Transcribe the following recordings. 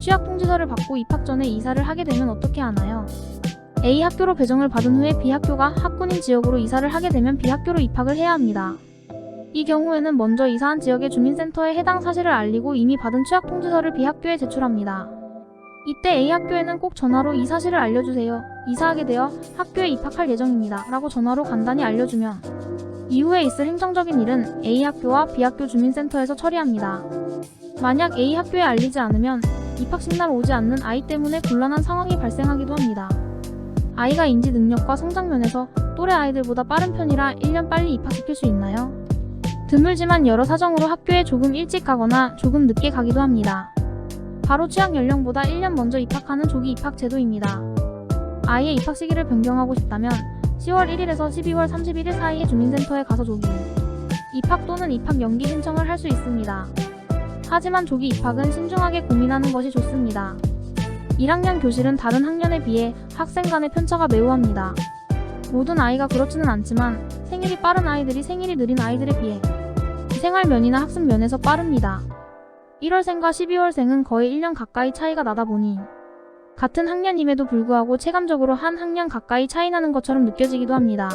취약 통지서를 받고 입학 전에 이사를 하게 되면 어떻게 하나요? A 학교로 배정을 받은 후에 B 학교가 학군인 지역으로 이사를 하게 되면 B 학교로 입학을 해야 합니다. 이 경우에는 먼저 이사한 지역의 주민센터에 해당 사실을 알리고 이미 받은 취약 통지서를 B 학교에 제출합니다. 이때 A 학교에는 꼭 전화로 이 사실을 알려주세요. 이사하게 되어 학교에 입학할 예정입니다. 라고 전화로 간단히 알려주면 이후에 있을 행정적인 일은 A 학교와 B 학교 주민센터에서 처리합니다. 만약 A 학교에 알리지 않으면 입학식 날 오지 않는 아이 때문에 곤란한 상황이 발생하기도 합니다. 아이가 인지 능력과 성장 면에서 또래 아이들보다 빠른 편이라 1년 빨리 입학시킬 수 있나요? 드물지만 여러 사정으로 학교에 조금 일찍 가거나 조금 늦게 가기도 합니다. 바로 취약 연령보다 1년 먼저 입학하는 조기 입학 제도입니다. 아이의 입학 시기를 변경하고 싶다면 10월 1일에서 12월 31일 사이에 주민센터에 가서 조기 입학 또는 입학 연기 신청을 할 수 있습니다. 하지만 조기 입학은 신중하게 고민하는 것이 좋습니다. 1학년 교실은 다른 학년에 비해 학생 간의 편차가 매우 합니다. 모든 아이가 그렇지는 않지만 생일이 빠른 아이들이 생일이 느린 아이들에 비해 생활 면이나 학습 면에서 빠릅니다. 1월생과 12월생은 거의 1년 가까이 차이가 나다 보니 같은 학년임에도 불구하고 체감적으로 한 학년 가까이 차이 나는 것처럼 느껴지기도 합니다.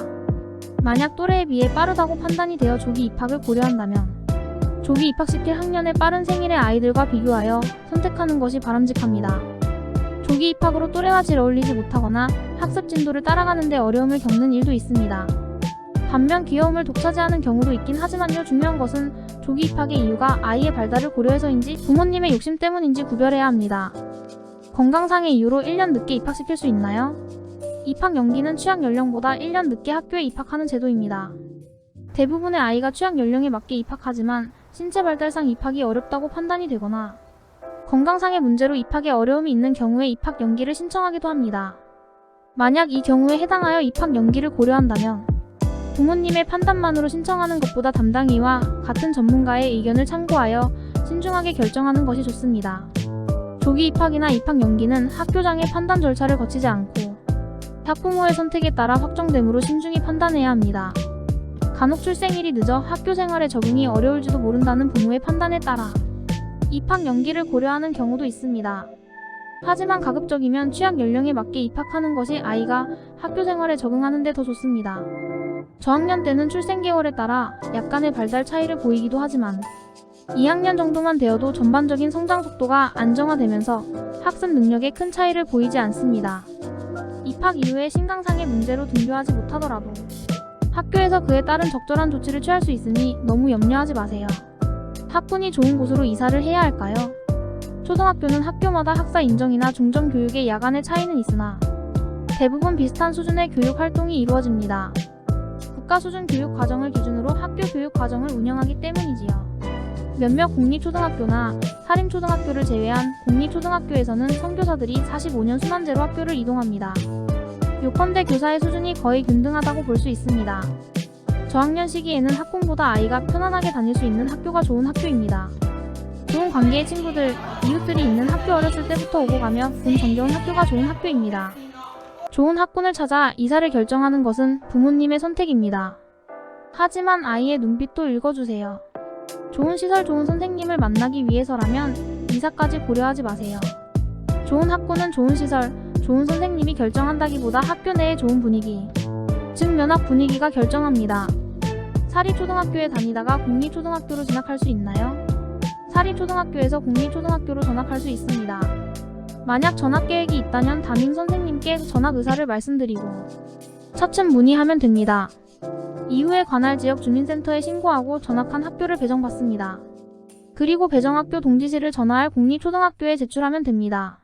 만약 또래에 비해 빠르다고 판단이 되어 조기 입학을 고려한다면 조기 입학시킬 학년의 빠른 생일의 아이들과 비교하여 선택하는 것이 바람직합니다. 조기 입학으로 또래와 질 어울리지 못하거나 학습 진도를 따라가는 데 어려움을 겪는 일도 있습니다. 반면 귀여움을 독차지하는 경우도 있긴 하지만요, 중요한 것은 조기 입학의 이유가 아이의 발달을 고려해서인지 부모님의 욕심 때문인지 구별해야 합니다. 건강상의 이유로 1년 늦게 입학시킬 수 있나요? 입학 연기는 취약 연령보다 1년 늦게 학교에 입학하는 제도입니다. 대부분의 아이가 취약 연령에 맞게 입학하지만 신체 발달상 입학이 어렵다고 판단이 되거나 건강상의 문제로 입학에 어려움이 있는 경우에 입학 연기를 신청하기도 합니다. 만약 이 경우에 해당하여 입학 연기를 고려한다면 부모님의 판단만으로 신청하는 것보다 담당이와 같은 전문가의 의견을 참고하여 신중하게 결정하는 것이 좋습니다. 조기 입학이나 입학 연기는 학교장의 판단 절차를 거치지 않고 학부모의 선택에 따라 확정되므로 신중히 판단해야 합니다. 간혹 출생일이 늦어 학교 생활에 적응이 어려울지도 모른다는 부모의 판단에 따라 입학 연기를 고려하는 경우도 있습니다. 하지만 가급적이면 취약 연령에 맞게 입학하는 것이 아이가 학교 생활에 적응하는 데 더 좋습니다. 저학년 때는 출생 계월에 따라 약간의 발달 차이를 보이기도 하지만 2학년 정도만 되어도 전반적인 성장 속도가 안정화되면서 학습 능력에 큰 차이를 보이지 않습니다. 입학 이후에 신강상의 문제로 등교하지 못하더라도 학교에서 그에 따른 적절한 조치를 취할 수 있으니 너무 염려하지 마세요. 학군이 좋은 곳으로 이사를 해야 할까요? 초등학교는 학교마다 학사 인정이나 중점 교육의 야간의 차이는 있으나 대부분 비슷한 수준의 교육 활동이 이루어집니다. 국가 수준 교육 과정을 기준으로 학교 교육 과정을 운영하기 때문이지요. 몇몇 공립초등학교나 사립초등학교를 제외한 공립초등학교에서는 선교사들이 45년 순환제로 학교를 이동합니다. 요컨대 교사의 수준이 거의 균등하다고 볼 수 있습니다. 저학년 시기에는 학군보다 아이가 편안하게 다닐 수 있는 학교가 좋은 학교입니다. 좋은 관계의 친구들, 이웃들이 있는 학교 어렸을 때부터 오고 가며 본 정겨운 학교가 좋은 학교입니다. 좋은 학군을 찾아 이사를 결정하는 것은 부모님의 선택입니다. 하지만 아이의 눈빛도 읽어주세요. 좋은 시설, 좋은 선생님을 만나기 위해서라면 이사까지 고려하지 마세요. 좋은 학군은 좋은 시설, 좋은 선생님이 결정한다기보다 학교 내의 좋은 분위기, 즉 면학 분위기가 결정합니다. 사립초등학교에 다니다가 공립초등학교로 진학할 수 있나요? 사립초등학교에서 공립초등학교로 전학할 수 있습니다. 만약 전학 계획이 있다면 담임 선생님께 전학 의사를 말씀드리고 차츰 문의하면 됩니다. 이후에 관할 지역 주민센터에 신고하고 전학한 학교를 배정받습니다. 그리고 배정학교 동지시를 전화할 공립초등학교에 제출하면 됩니다.